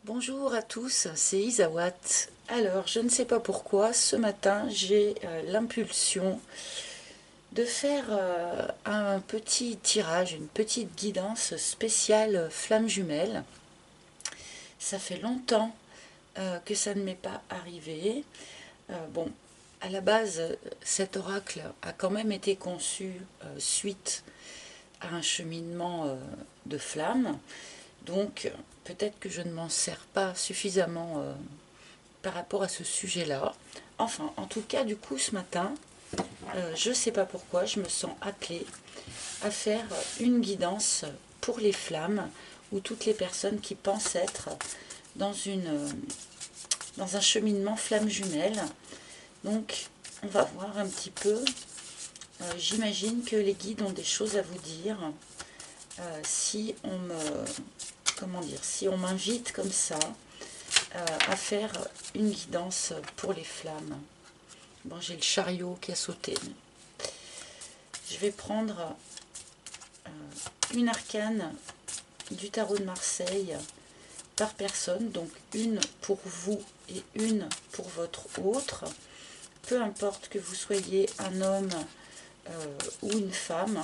Bonjour à tous, c'est Isawat. Alors, je ne sais pas pourquoi, ce matin, j'ai l'impulsion de faire un petit tirage, une petite guidance spéciale flamme jumelle. Ça fait longtemps que ça ne m'est pas arrivé. Bon, à la base, cet oracle a quand même été conçu suite à un cheminement de flamme. Donc, peut-être que je ne m'en sers pas suffisamment par rapport à ce sujet-là. Enfin, en tout cas, du coup, ce matin, je ne sais pas pourquoi, je me sens appelée à faire une guidance pour les flammes ou toutes les personnes qui pensent être dans, dans un cheminement flamme jumelle. Donc, on va voir un petit peu. J'imagine que les guides ont des choses à vous dire. Si on me, comment dire, si on m'invite comme ça à faire une guidance pour les flammes. Bon, j'ai le chariot qui a sauté. Je vais prendre une arcane du tarot de Marseille par personne, donc une pour vous et une pour votre autre. Peu importe que vous soyez un homme ou une femme.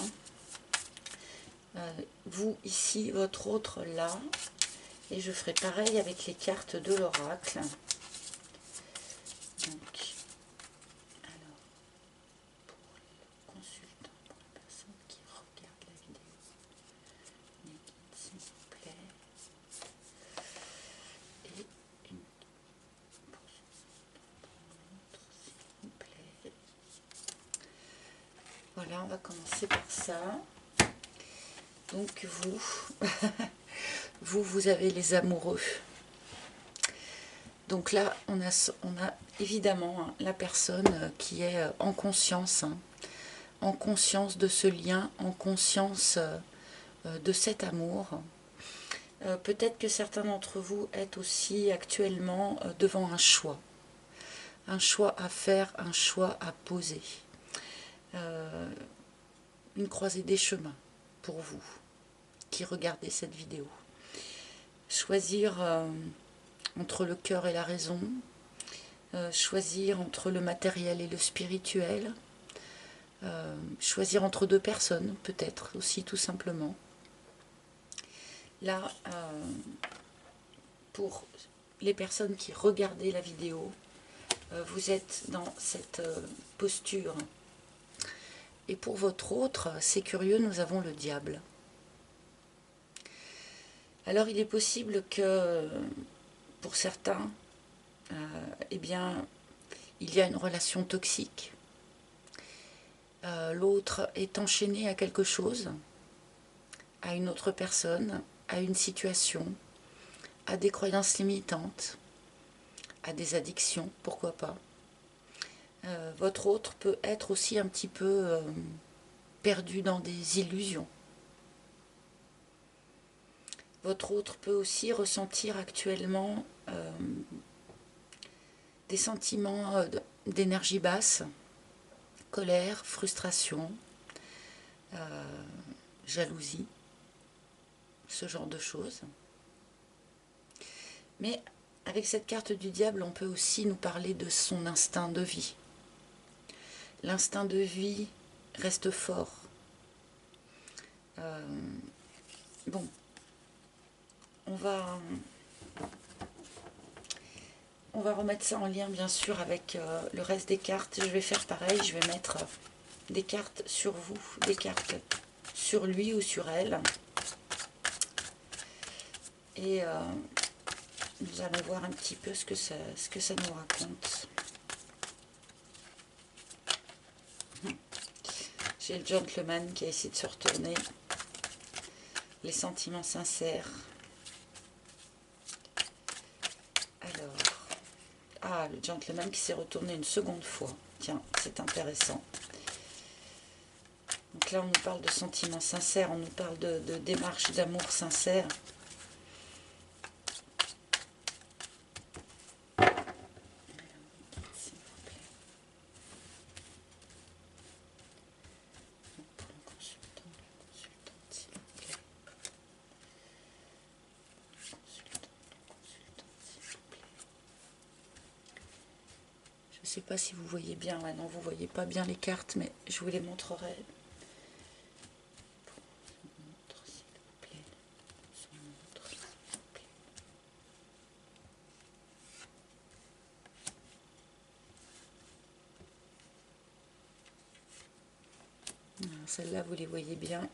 Vous ici, votre autre là. Et je ferai pareil avec les cartes de l'oracle. Donc, alors, pour le consultant, pour la personne qui regarde la vidéo, mes guides, s'il vous plaît. Et une pour l'autre, s'il vous plaît. Voilà, on va commencer par ça. Donc vous avez les amoureux. Donc là, on a évidemment la personne qui est en conscience, en conscience de ce lien, en conscience de cet amour. Peut-être que certains d'entre vous êtes aussi actuellement devant un choix à faire, un choix à poser. Une croisée des chemins pour vous qui regardez cette vidéo. Choisir entre le cœur et la raison, choisir entre le matériel et le spirituel, choisir entre deux personnes peut-être aussi tout simplement. Là, pour les personnes qui regardaient la vidéo, vous êtes dans cette posture. Et pour votre autre, c'est curieux, nous avons le diable. Alors il est possible que pour certains, eh bien, il y a une relation toxique. L'autre est enchaîné à quelque chose, à une autre personne, à une situation, à des croyances limitantes, à des addictions, pourquoi pas. Votre autre peut être aussi un petit peu perdu dans des illusions. Votre autre peut aussi ressentir actuellement des sentiments d'énergie basse, colère, frustration, jalousie, ce genre de choses. Mais avec cette carte du diable, on peut aussi nous parler de son instinct de vie. L'instinct de vie reste fort. Bon, on va remettre ça en lien bien sûr avec le reste des cartes. Je vais faire pareil, je vais mettre des cartes sur vous, des cartes sur lui ou sur elle. Et nous allons voir un petit peu ce que ça nous raconte. J'ai le gentleman qui a essayé de se retourner. Les sentiments sincères. Alors, le gentleman qui s'est retourné une seconde fois. Tiens, c'est intéressant. Donc là, on nous parle de sentiments sincères, on nous parle de démarche d'amour sincère. Je ne sais pas si vous voyez bien. Ouais, non, vous voyez pas bien les cartes, mais je vous les montrerai. Celles-là, vous les voyez bien.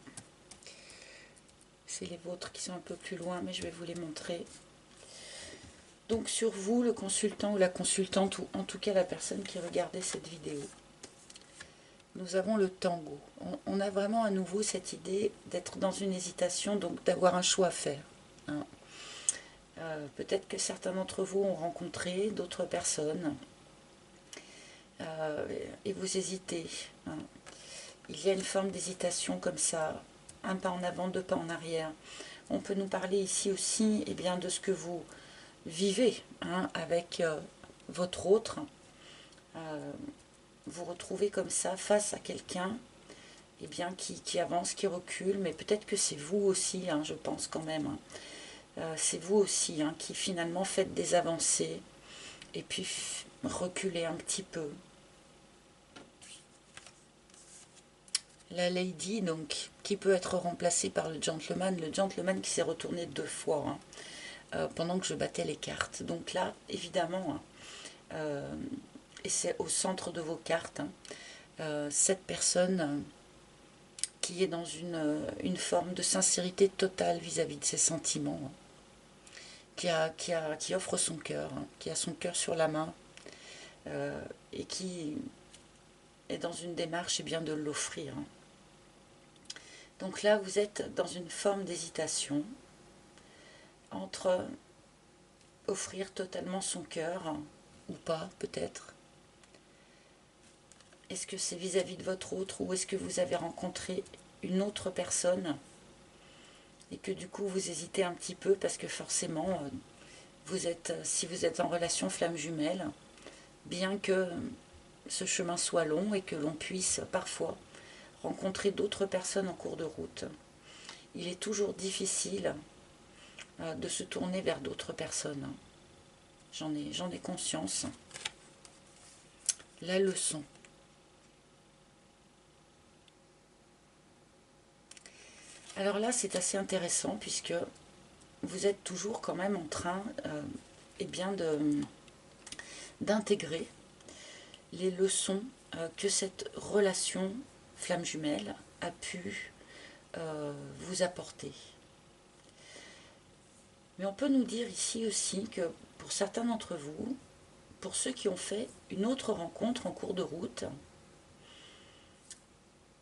C'est les vôtres qui sont un peu plus loin, mais je vais vous les montrer. Donc sur vous, le consultant ou la consultante, ou en tout cas la personne qui regardait cette vidéo, nous avons le tango. On a vraiment à nouveau cette idée d'être dans une hésitation, donc d'avoir un choix à faire. Hein. Peut-être que certains d'entre vous ont rencontré d'autres personnes et vous hésitez. Hein. Il y a une forme d'hésitation comme ça, un pas en avant, deux pas en arrière. On peut nous parler ici aussi bien, de ce que vous vivez avec votre autre. Vous retrouvez comme ça face à quelqu'un qui avance, qui recule, mais peut-être que c'est vous aussi, je pense quand même. C'est vous aussi qui finalement faites des avancées et puis reculez un petit peu. La lady, donc, qui peut être remplacée par le gentleman qui s'est retourné 2 fois pendant que je battais les cartes. Donc là, évidemment, et c'est au centre de vos cartes, cette personne qui est dans une forme de sincérité totale vis-à-vis de ses sentiments, qui offre son cœur, qui a son cœur sur la main, et qui est dans une démarche bien de l'offrir. Donc là, vous êtes dans une forme d'hésitation entre offrir totalement son cœur, ou pas, peut-être. Est-ce que c'est vis-à-vis de votre autre, ou est-ce que vous avez rencontré une autre personne et que du coup vous hésitez un petit peu parce que forcément, si vous êtes en relation flamme jumelle, bien que ce chemin soit long et que l'on puisse parfois rencontrer d'autres personnes en cours de route, il est toujours difficile de se tourner vers d'autres personnes. J'en ai conscience. La leçon. Alors là, c'est assez intéressant puisque vous êtes toujours quand même en train d'intégrer les leçons que cette relation flamme jumelle a pu vous apporter. Mais on peut nous dire ici aussi que pour certains d'entre vous, pour ceux qui ont fait une autre rencontre en cours de route,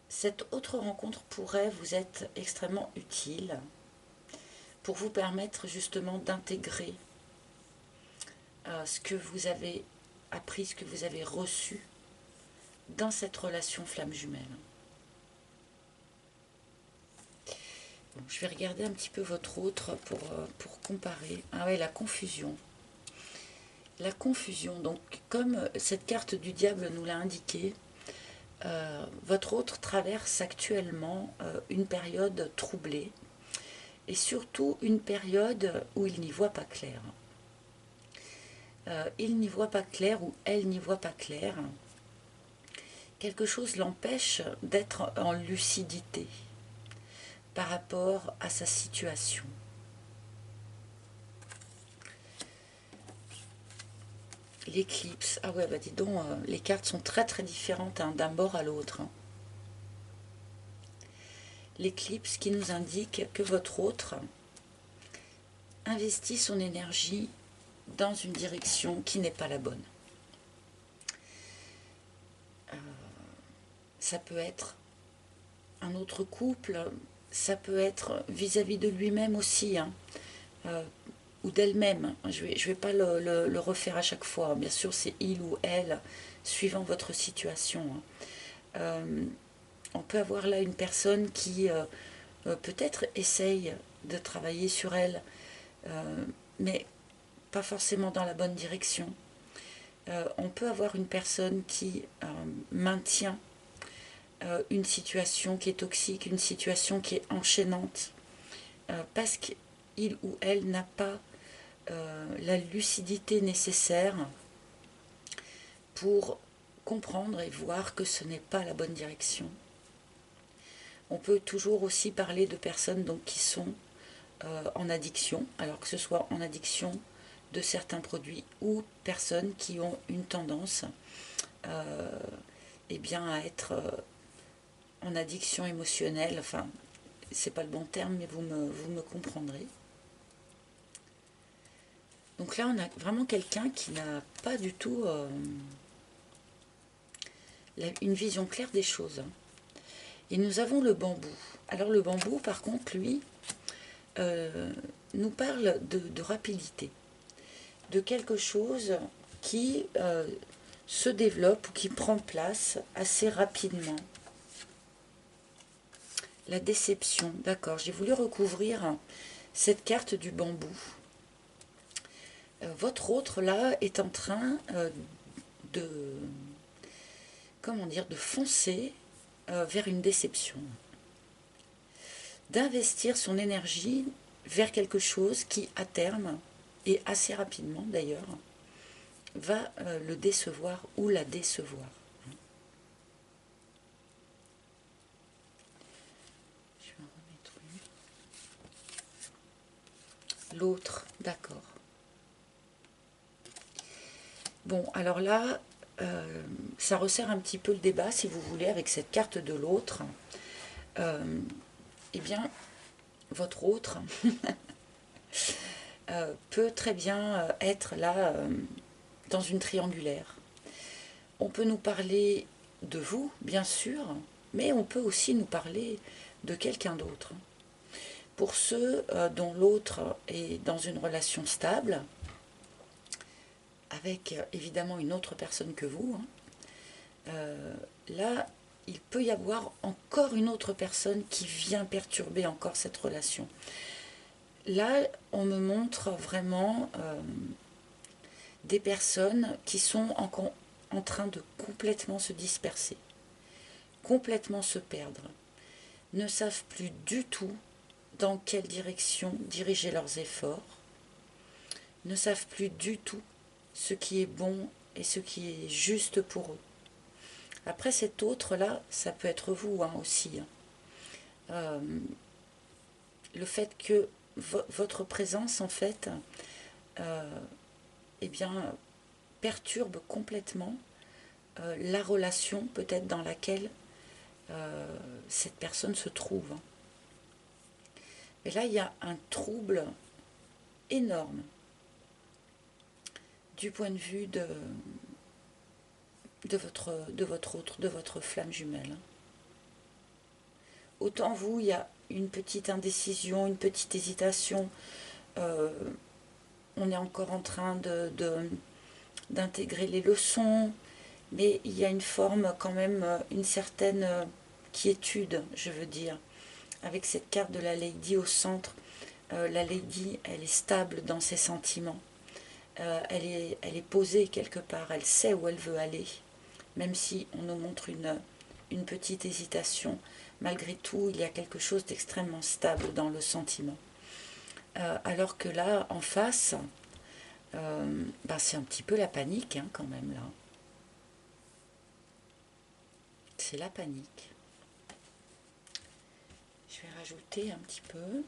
cette autre rencontre pourrait vous être extrêmement utile pour vous permettre justement d'intégrer ce que vous avez appris, ce que vous avez reçu dans cette relation flamme jumelle. Bon, je vais regarder un petit peu votre autre pour comparer. Ah ouais, la confusion. La confusion, donc comme cette carte du diable nous l'a indiqué, votre autre traverse actuellement une période troublée et surtout une période où il n'y voit pas clair. Il n'y voit pas clair ou elle n'y voit pas clair. Quelque chose l'empêche d'être en lucidité par rapport à sa situation. L'éclipse, ah ouais, bah dis donc, les cartes sont très très différentes d'un bord à l'autre. L'éclipse qui nous indique que votre autre investit son énergie dans une direction qui n'est pas la bonne. Ça peut être un autre couple, ça peut être vis-à-vis de lui-même aussi, ou d'elle-même. Je vais pas le refaire à chaque fois. Bien sûr, c'est il ou elle, suivant votre situation. On peut avoir là une personne qui peut-être essaye de travailler sur elle, mais pas forcément dans la bonne direction. On peut avoir une personne qui maintient une situation qui est toxique, une situation qui est enchaînante, parce qu'il ou elle n'a pas la lucidité nécessaire pour comprendre et voir que ce n'est pas la bonne direction. On peut toujours aussi parler de personnes donc, qui sont en addiction, alors que ce soit en addiction de certains produits ou personnes qui ont une tendance eh bien, à être en addiction émotionnelle. Enfin, c'est pas le bon terme, mais vous me comprendrez. Donc là, on a vraiment quelqu'un qui n'a pas du tout une vision claire des choses. Et nous avons le bambou. Alors le bambou, par contre, lui, nous parle de rapidité, de quelque chose qui se développe ou qui prend place assez rapidement. La déception, d'accord. J'ai voulu recouvrir cette carte du bambou. Votre autre, là, est en train de, comment dire, de foncer vers une déception. D'investir son énergie vers quelque chose qui, à terme, et assez rapidement d'ailleurs, va le décevoir ou la décevoir. Je vais en remettre une. L'autre, d'accord. Bon, alors là, ça resserre un petit peu le débat, si vous voulez, avec cette carte de l'autre. Eh bien, votre autre peut très bien être là dans une triangulaire. On peut nous parler de vous, bien sûr, mais on peut aussi nous parler de quelqu'un d'autre. Pour ceux dont l'autre est dans une relation stable, avec évidemment une autre personne que vous, là, il peut y avoir encore une autre personne qui vient perturber encore cette relation. Là, on me montre vraiment des personnes qui sont en train de complètement se disperser, complètement se perdre, ne savent plus du tout dans quelle direction diriger leurs efforts, ne savent plus du tout ce qui est bon et ce qui est juste pour eux. Après, cet autre-là, ça peut être vous aussi. Le fait que votre présence, en fait, eh bien, perturbe complètement la relation peut-être dans laquelle cette personne se trouve. Mais là, il y a un trouble énorme du point de vue de votre autre, de votre flamme jumelle. Autant vous, il y a une petite indécision, une petite hésitation. On est encore en train d'intégrer les leçons, mais il y a une forme quand même, une certaine quiétude, je veux dire. Avec cette carte de la Lady au centre, la Lady, elle est stable dans ses sentiments. Elle est posée quelque part, elle sait où elle veut aller. Même si on nous montre une petite hésitation, malgré tout, il y a quelque chose d'extrêmement stable dans le sentiment. Alors que là, en face, c'est un petit peu la panique quand même là. C'est la panique. Je vais rajouter un petit peu.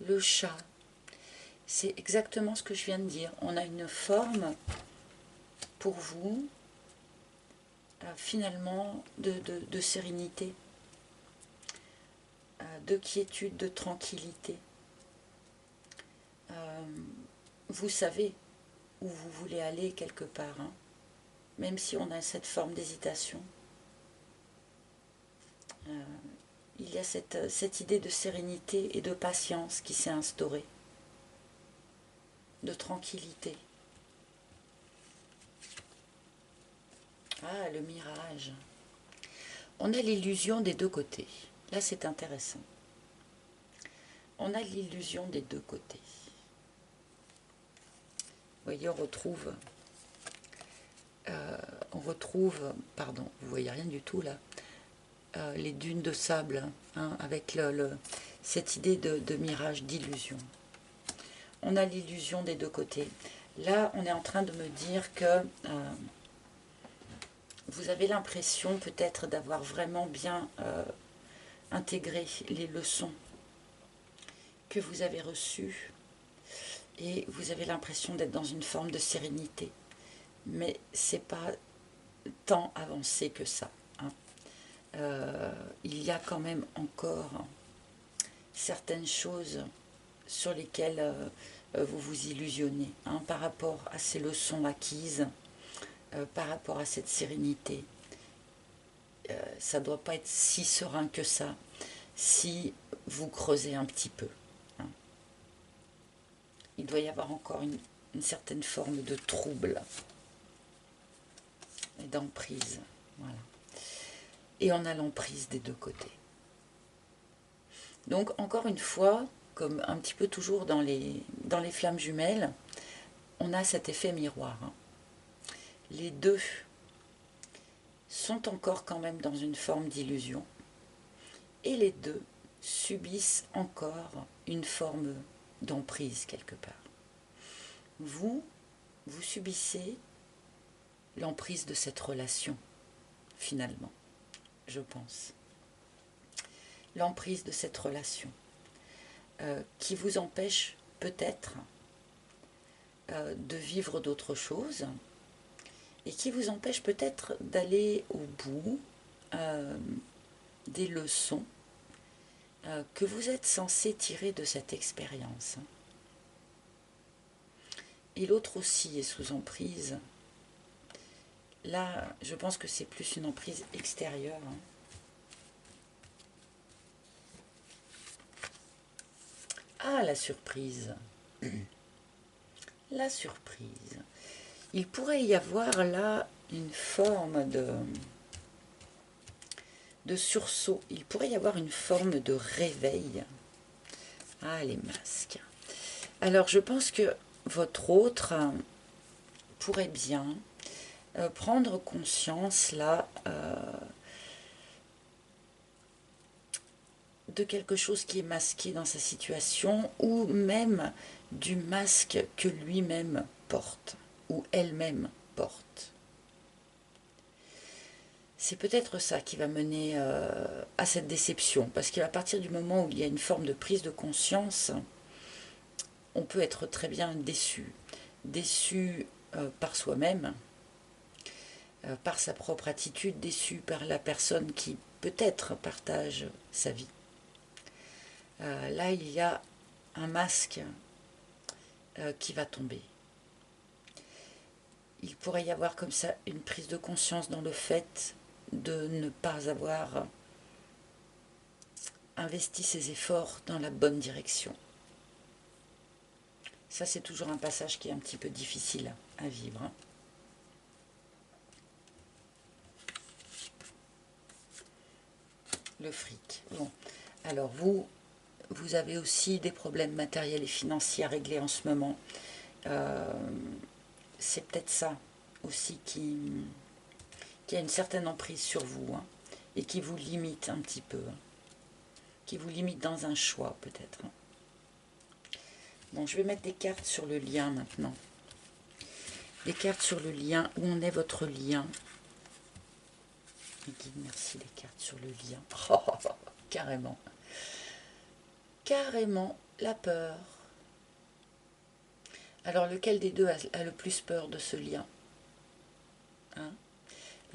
Le chat. C'est exactement ce que je viens de dire. On a une forme pour vous, finalement, de sérénité, de quiétude, de tranquillité. Vous savez où vous voulez aller quelque part, même si on a cette forme d'hésitation. Il y a cette idée de sérénité et de patience qui s'est instaurée, de tranquillité. Ah, le mirage. On a l'illusion des deux côtés. Là, c'est intéressant. On a l'illusion des deux côtés. Vous voyez, on retrouve, pardon, vous voyez rien du tout là, les dunes de sable, avec cette idée de mirage, d'illusion. on a l'illusion des deux côtés. Là, on est en train de me dire que vous avez l'impression peut-être d'avoir vraiment bien intégré les leçons que vous avez reçues et vous avez l'impression d'être dans une forme de sérénité. Mais c'est pas tant avancé que ça. Hein. Il y a quand même encore certaines choses sur lesquelles vous vous illusionnez, hein, par rapport à ces leçons acquises, par rapport à cette sérénité. Ça ne doit pas être si serein que ça si vous creusez un petit peu. Hein. Il doit y avoir encore une certaine forme de trouble et d'emprise. Voilà. Et on a l'emprise des deux côtés. Donc encore une fois, comme un petit peu toujours dans les flammes jumelles, on a cet effet miroir. Hein. Les deux sont encore quand même dans une forme d'illusion. Et les deux subissent encore une forme d'emprise quelque part. Vous subissez l'emprise de cette relation, finalement, je pense. L'emprise de cette relation qui vous empêche peut-être de vivre d'autres choses et qui vous empêche peut-être d'aller au bout des leçons que vous êtes censé tirer de cette expérience. Et l'autre aussi est sous emprise. Là, je pense que c'est plus une emprise extérieure. Hein. Ah, la surprise. La surprise. Il pourrait y avoir là une forme de sursaut. Il pourrait y avoir une forme de réveil. Ah, les masques. Alors, je pense que votre autre pourrait bien prendre conscience là de quelque chose qui est masqué dans sa situation ou même du masque que lui-même porte ou elle-même porte. C'est peut-être ça qui va mener à cette déception, parce qu'à partir du moment où il y a une forme de prise de conscience, on peut être très bien déçu. Déçu par soi-même, par sa propre attitude, déçu par la personne qui peut-être partage sa vie. Là, il y a un masque qui va tomber. Il pourrait y avoir comme ça une prise de conscience dans le fait de ne pas avoir investi ses efforts dans la bonne direction. Ça, c'est toujours un passage qui est un petit peu difficile à vivre. Hein. Le fric. Bon, alors vous avez aussi des problèmes matériels et financiers à régler en ce moment. C'est peut-être ça aussi qui a une certaine emprise sur vous, hein, et qui vous limite un petit peu. Hein, qui vous limite dans un choix peut-être. Hein. Bon, je vais mettre des cartes sur le lien maintenant. Des cartes sur le lien. Où en est votre lien? Guide, merci les cartes sur le lien. Oh, carrément. Carrément la peur. Alors lequel des deux a le plus peur de ce lien? Hein?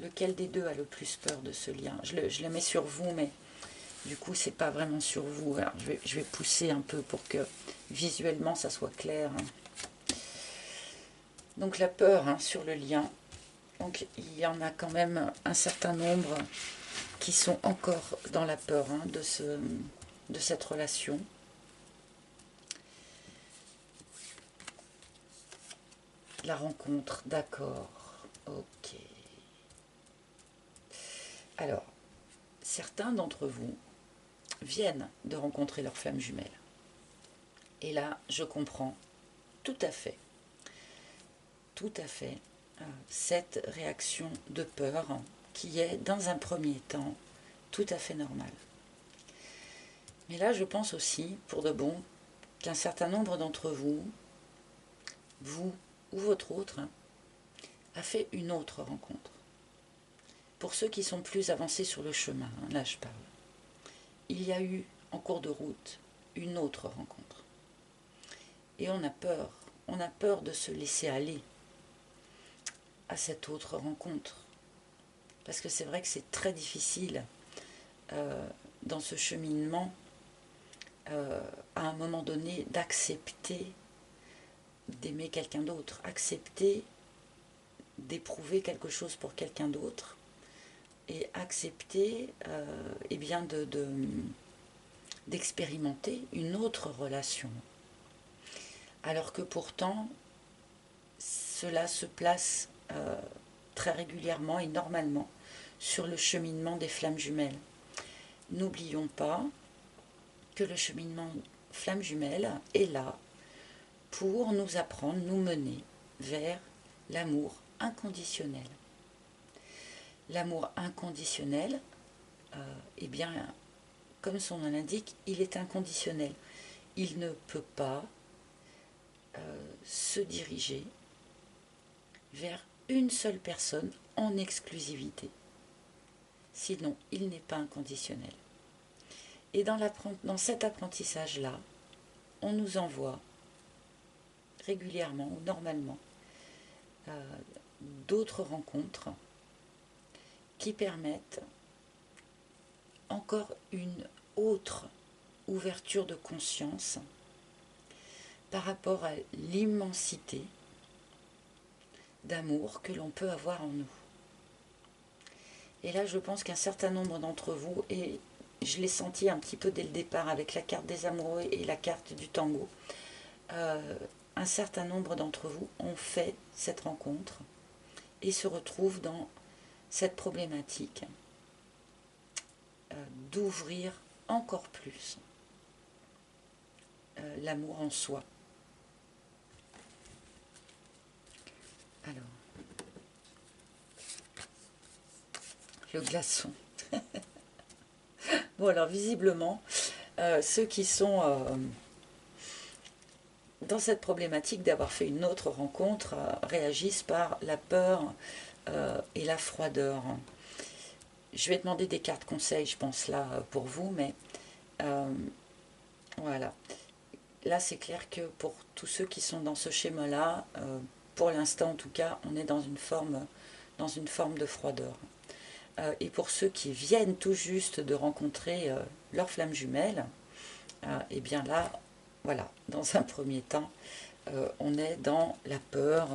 Lequel des deux a le plus peur de ce lien? Je le mets sur vous, mais du coup c'est pas vraiment sur vous. Alors, je vais pousser un peu pour que visuellement ça soit clair. Hein. Donc la peur, hein, sur le lien. Donc il y en a quand même un certain nombre qui sont encore dans la peur, hein, de cette relation. La rencontre, d'accord. Ok. Alors, certains d'entre vous viennent de rencontrer leur flamme jumelle. Et là, je comprends tout à fait cette réaction de peur qui est, dans un premier temps, tout à fait normale. Mais là, je pense aussi, pour de bon, qu'un certain nombre d'entre vous vous ou votre autre, a fait une autre rencontre. Pour ceux qui sont plus avancés sur le chemin, là je parle, il y a eu en cours de route une autre rencontre. Et on a peur de se laisser aller à cette autre rencontre. Parce que c'est vrai que c'est très difficile dans ce cheminement, à un moment donné, d'accepter d'aimer quelqu'un d'autre, accepter d'éprouver quelque chose pour quelqu'un d'autre et accepter eh bien d'expérimenter une autre relation. Alors que pourtant, cela se place très régulièrement et normalement sur le cheminement des flammes jumelles. N'oublions pas que le cheminement flammes jumelles est là pour nous apprendre, nous mener vers l'amour inconditionnel. L'amour inconditionnel, eh bien, comme son nom l'indique, il est inconditionnel. Il ne peut pas se diriger vers une seule personne en exclusivité. Sinon, il n'est pas inconditionnel. Et dans cet apprentissage-là, on nous envoie régulièrement ou normalement d'autres rencontres qui permettent encore une autre ouverture de conscience par rapport à l'immensité d'amour que l'on peut avoir en nous. Et là, je pense qu'un certain nombre d'entre vous, et je l'ai senti un petit peu dès le départ avec la carte des amoureux et la carte du tango, un certain nombre d'entre vous ont fait cette rencontre et se retrouvent dans cette problématique d'ouvrir encore plus l'amour en soi. Alors, le glaçon. Bon, alors visiblement, ceux qui sont dans cette problématique d'avoir fait une autre rencontre réagissent par la peur et la froideur. Je vais demander des cartes conseils, je pense, là, pour vous, mais voilà. Là, c'est clair que pour tous ceux qui sont dans ce schéma-là, pour l'instant, en tout cas, on est dans une forme de froideur. Et pour ceux qui viennent tout juste de rencontrer leur flamme jumelle, et bien là, voilà, dans un premier temps, on est dans la peur,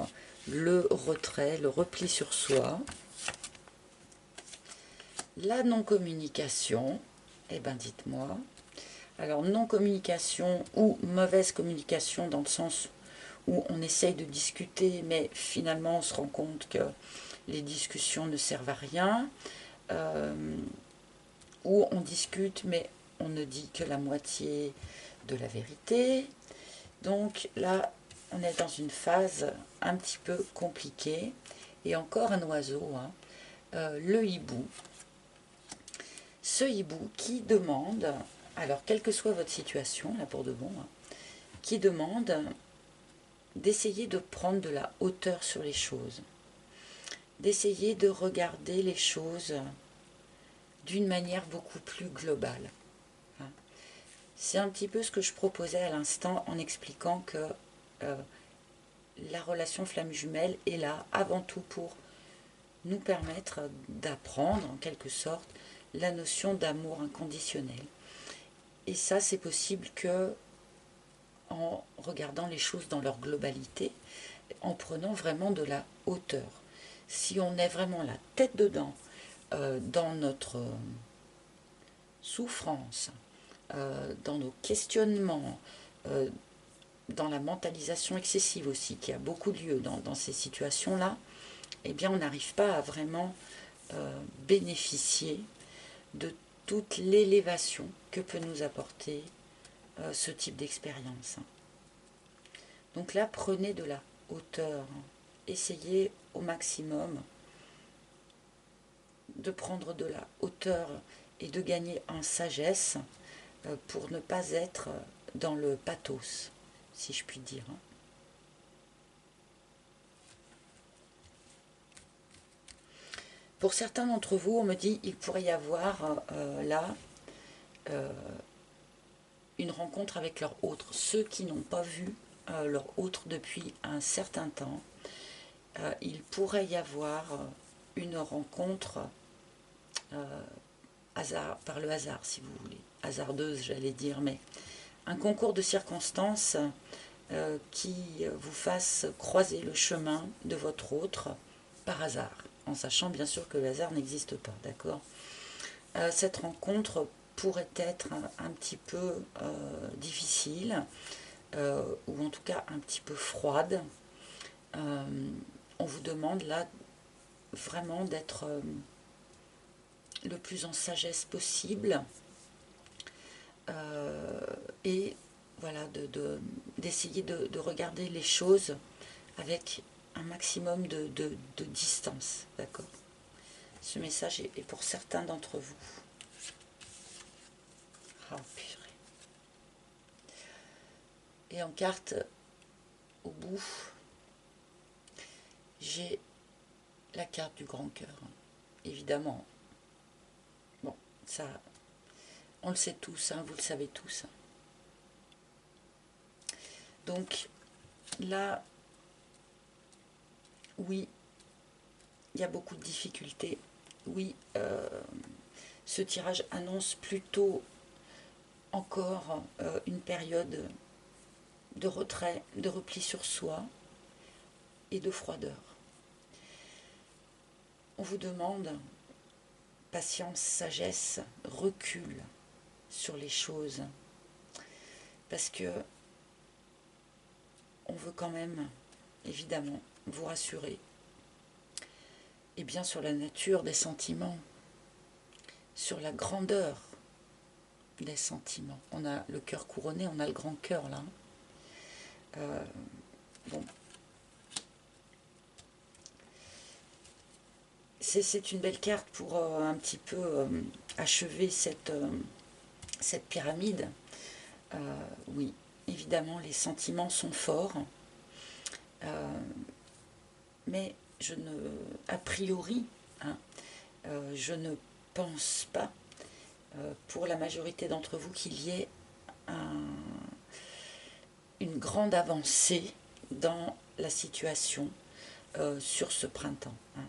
le retrait, le repli sur soi, la non-communication. Eh bien, dites-moi. Alors, non-communication ou mauvaise communication dans le sens où on essaye de discuter, mais finalement on se rend compte que les discussions ne servent à rien, où on discute, mais on ne dit que la moitié de la vérité. Donc là, on est dans une phase un petit peu compliquée. Et encore un oiseau, le hibou. Ce hibou qui demande, alors quelle que soit votre situation, là pour de bon, qui demande d'essayer de prendre de la hauteur sur les choses, d'essayer de regarder les choses d'une manière beaucoup plus globale. C'est un petit peu ce que je proposais à l'instant en expliquant que la relation flamme jumelle est là avant tout pour nous permettre d'apprendre en quelque sorte la notion d'amour inconditionnel. Et ça, c'est possible que en regardant les choses dans leur globalité, en prenant vraiment de la hauteur. Si on est vraiment la tête dedans, dans notre souffrance, dans nos questionnements, dans la mentalisation excessive aussi, qui a beaucoup lieu dans ces situations-là, eh bien on n'arrive pas à vraiment bénéficier de toute l'élévation que peut nous apporter ce type d'expérience. Donc là, prenez de la hauteur, essayez au maximum de prendre de la hauteur et de gagner en sagesse pour ne pas être dans le pathos, si je puis dire. Pour certains d'entre vous, on me dit il pourrait y avoir là une rencontre avec leur autre. Ceux qui n'ont pas vu leur autre depuis un certain temps, il pourrait y avoir une rencontre par le hasard, si vous voulez. Hasardeuse, j'allais dire, mais un concours de circonstances qui vous fasse croiser le chemin de votre autre par hasard, en sachant bien sûr que le hasard n'existe pas, d'accord. Cette rencontre pourrait être un petit peu difficile, ou en tout cas un petit peu froide. On vous demande là vraiment d'être le plus en sagesse possible, et voilà, d'essayer de regarder les choses avec un maximum de distance, d'accord. Ce message est pour certains d'entre vous. Ah, purée. Et en carte, au bout, j'ai la carte du grand cœur, évidemment. Bon, ça, on le sait tous, hein, vous le savez tous. Donc, là, oui, il y a beaucoup de difficultés. Oui, ce tirage annonce plutôt encore une période de retrait, de repli sur soi et de froideur. On vous demande patience, sagesse, recul sur les choses, parce que on veut quand même, évidemment, vous rassurer, et bien sur la nature des sentiments, sur la grandeur des sentiments. On a le cœur couronné, on a le grand cœur là. Bon. C'est une belle carte pour un petit peu achever cette pyramide. Oui, évidemment, les sentiments sont forts, mais a priori, hein, je ne pense pas, pour la majorité d'entre vous, qu'il y ait une grande avancée dans la situation sur ce printemps, hein.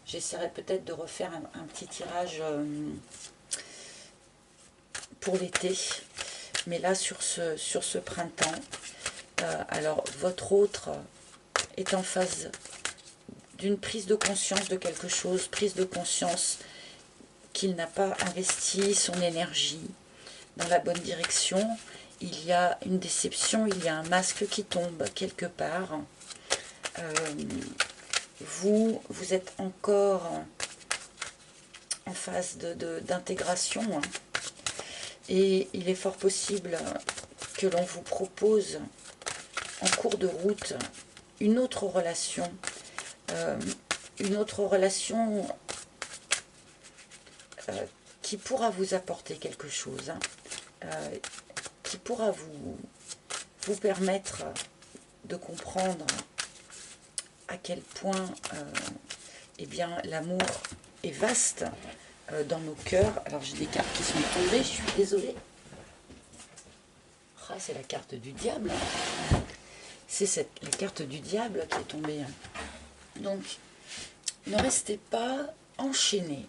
J'essaierai peut-être de refaire un petit tirage pour l'été, mais là sur ce printemps, alors votre autre est en phase d'une prise de conscience de quelque chose, prise de conscience qu'il n'a pas investi son énergie dans la bonne direction. Il y a une déception, il y a un masque qui tombe quelque part. Vous êtes encore en phase d'intégration, hein. Et il est fort possible que l'on vous propose en cours de route une autre relation, qui pourra vous apporter quelque chose, hein, qui pourra vous permettre de comprendre à quel point eh bien, l'amour est vaste dans nos cœurs. Alors j'ai des cartes qui sont tombées, je suis désolée. Ah, c'est la carte du diable. C'est la carte du diable qui est tombée. Donc, ne restez pas enchaînés.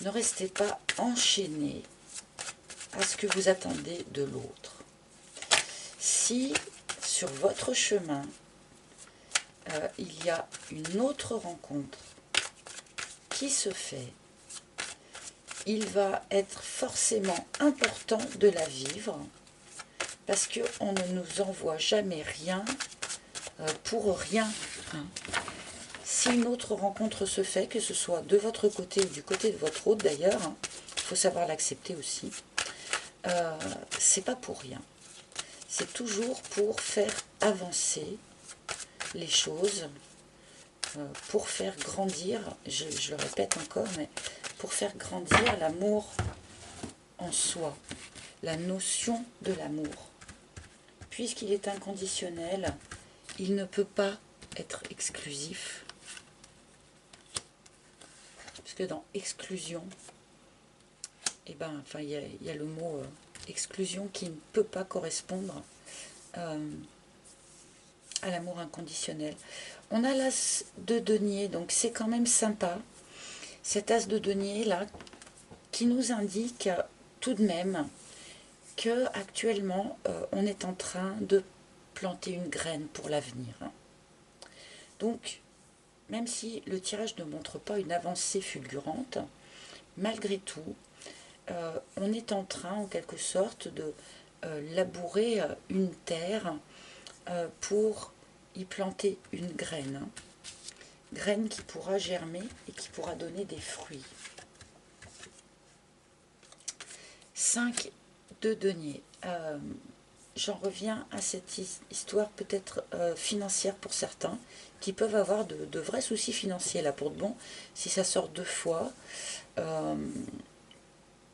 Ne restez pas enchaînés à ce que vous attendez de l'autre. Si sur votre chemin, il y a une autre rencontre qui se fait, il va être forcément important de la vivre, parce qu'on ne nous envoie jamais rien pour rien, hein. Si une autre rencontre se fait, que ce soit de votre côté ou du côté de votre autre d'ailleurs, hein, il faut savoir l'accepter aussi, c'est pas pour rien. C'est toujours pour faire avancer les choses, pour faire grandir, je le répète encore, mais pour faire grandir l'amour en soi, la notion de l'amour. Puisqu'il est inconditionnel, il ne peut pas être exclusif. que dans exclusion, et ben, enfin, il y a le mot exclusion qui ne peut pas correspondre à l'amour inconditionnel. On a l'as de denier, donc c'est quand même sympa, cet as de denier là, qui nous indique tout de même que actuellement on est en train de planter une graine pour l'avenir. Donc, même si le tirage ne montre pas une avancée fulgurante, malgré tout, on est en train, en quelque sorte, de labourer une terre pour y planter une graine. Graine qui pourra germer et qui pourra donner des fruits. 5 de denier. J'en reviens à cette histoire peut-être financière pour certains, qui peuvent avoir de vrais soucis financiers là pour de bon, si ça sort 2 fois.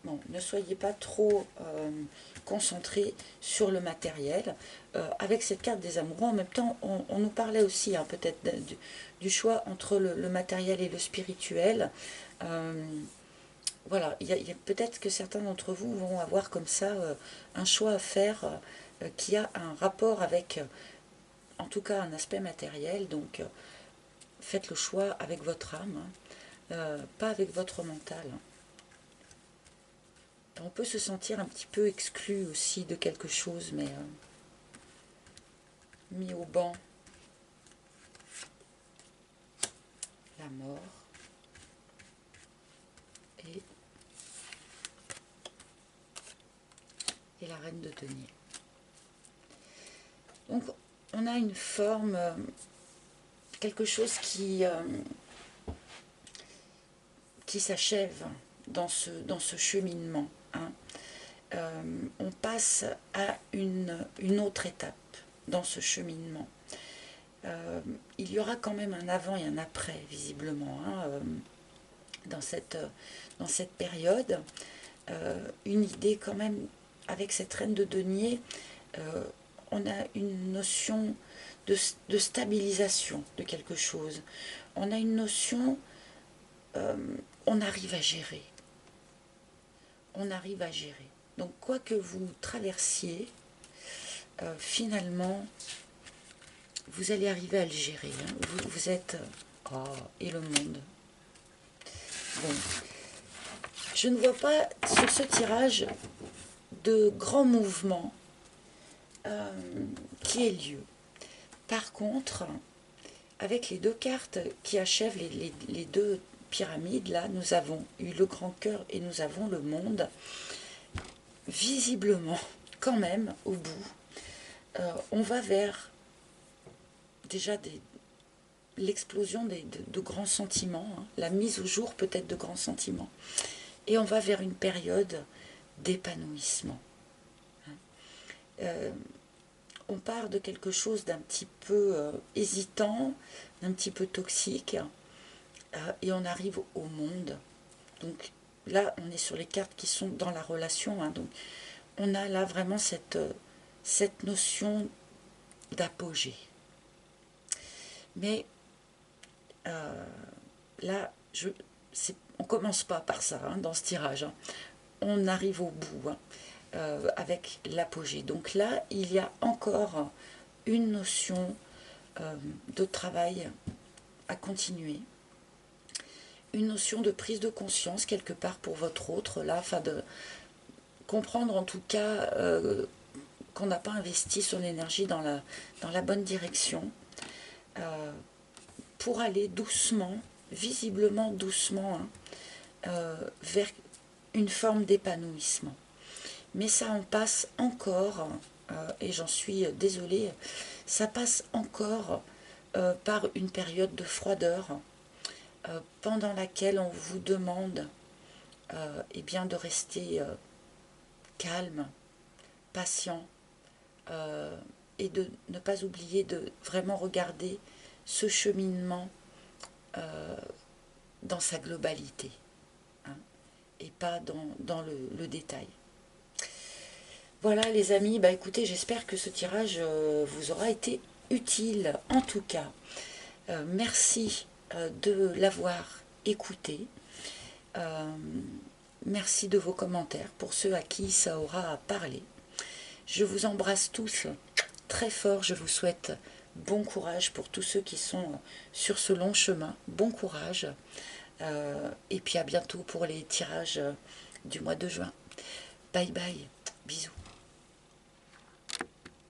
Bon, ne soyez pas trop concentrés sur le matériel. Avec cette carte des amoureux, en même temps, on nous parlait aussi peut-être du choix entre le matériel et le spirituel. Voilà, il y a peut-être que certains d'entre vous vont avoir comme ça un choix à faire qui a un rapport avec, en tout cas, un aspect matériel. Donc, faites le choix avec votre âme, pas avec votre mental. On peut se sentir un petit peu exclu aussi de quelque chose, mais mis au banc. La mort. Et la reine de denier. Donc, on a une forme, quelque chose qui s'achève dans ce cheminement. On passe à une autre étape dans ce cheminement. Il y aura quand même un avant et un après, visiblement, dans cette période. Une idée quand même, avec cette reine de denier, on a une notion de stabilisation de quelque chose. On a une notion, on arrive à gérer. On arrive à gérer. Donc, quoi que vous traversiez, finalement, vous allez arriver à le gérer. Vous êtes... Oh, et le monde. Bon. Je ne vois pas sur ce tirage de grands mouvements qui aient lieu. Par contre, avec les 2 cartes qui achèvent les 2 pyramides, là, nous avons eu le grand cœur et nous avons le monde. Visiblement, quand même, au bout, on va vers déjà l'explosion de grands sentiments, la mise au jour peut-être de grands sentiments. Et on va vers une période d'épanouissement. On part de quelque chose d'un petit peu hésitant, d'un petit peu toxique, et on arrive au monde. Donc là, on est sur les cartes qui sont dans la relation. Donc on a là vraiment cette notion d'apogée. Mais là, on ne commence pas par ça dans ce tirage. On arrive au bout avec l'apogée. Donc là, il y a encore une notion de travail à continuer. Une notion de prise de conscience quelque part pour votre autre, là, afin de comprendre en tout cas qu'on n'a pas investi son énergie dans la bonne direction, pour aller doucement, visiblement doucement, vers une forme d'épanouissement. Mais ça en passe encore, et j'en suis désolée, ça passe encore par une période de froideur, pendant laquelle on vous demande eh bien de rester calme, patient, et de ne pas oublier de vraiment regarder ce cheminement dans sa globalité, et pas dans le détail. Voilà les amis, écoutez, j'espère que ce tirage vous aura été utile. En tout cas, merci de l'avoir écouté. Merci de vos commentaires pour ceux à qui ça aura parlé. Je vous embrasse tous très fort. Je vous souhaite bon courage pour tous ceux qui sont sur ce long chemin. Bon courage. Et puis à bientôt pour les tirages du mois de juin. Bye bye. Bisous.